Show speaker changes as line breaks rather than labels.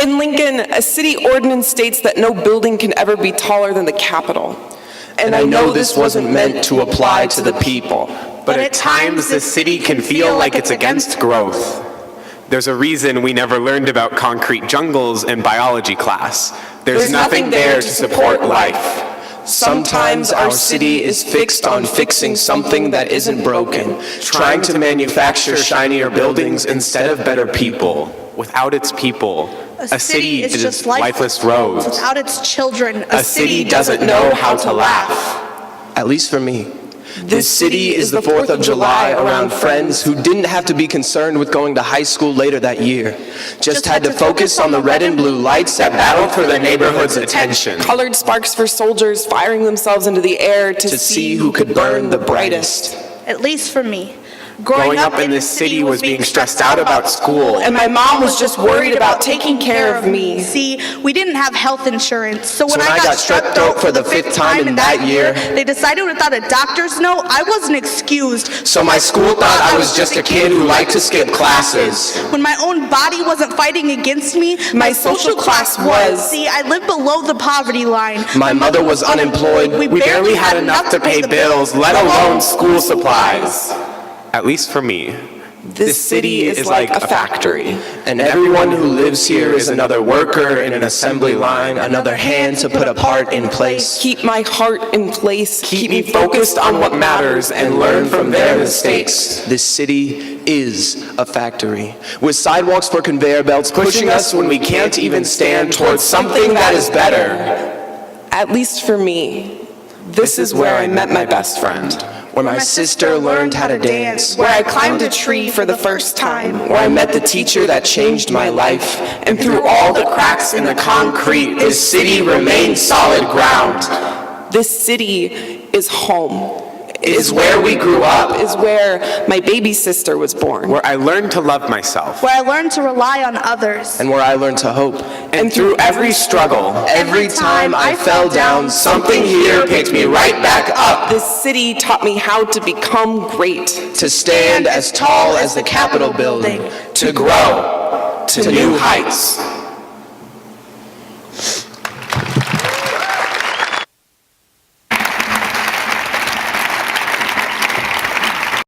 In Lincoln, a city ordinance states that no building can ever be taller than the Capitol.
And I know this wasn't meant to apply to the people,
but at times the city can feel like it's against growth. There's a reason we never learned about concrete jungles in biology class. There's nothing there to support life.
Sometimes our city is fixed on fixing something that isn't broken, trying to manufacture shinier buildings instead of better people.
Without its people, a city is just lifeless roads.
Without its children,
a city doesn't know how to laugh.
At least for me. This city is the 4th of July around friends who didn't have to be concerned with going to high school later that year. Just had to focus on the red and blue lights that battled for their neighborhood's attention.
Colored sparks for soldiers firing themselves into the air to see who could burn the brightest.
At least for me.
Growing up in this city was being stressed out about school.
And my mom was just worried about taking care of me.
See, we didn't have health insurance, so when
I got strep throat for the 5th time in that year,
they decided without a doctor's note, I wasn't excused.
So my school thought I was just a kid who liked to skip classes.
When my own body wasn't fighting against me,
my social class was.
See, I lived below the poverty line.
My mother was unemployed.
We barely had enough to pay bills, let alone school supplies. At least for me.
This city is like a factory.
And everyone who lives here is another worker in an assembly line, another hand to put a part in place.
Keep my heart in place.
Keep me focused on what matters and learn from their mistakes.
This city is a factory, with sidewalks for conveyor belts pushing us when we can't even stand towards something that is better.
At least for me, this is where I met my best friend.
Where my sister learned how to dance.
Where I climbed a tree for the first time.
Where I met the teacher that changed my life.
And through all the cracks in the concrete, this city remains solid ground.
This city is home.
Is where we grew up.
Is where my baby sister was born.
Where I learned to love myself.
Where I learned to rely on others.
And where I learned to hope.
And through every struggle,
every time I fell down, something here picked me right back up.
This city taught me how to become great.
To stand as tall as the Capitol building. To grow to new heights.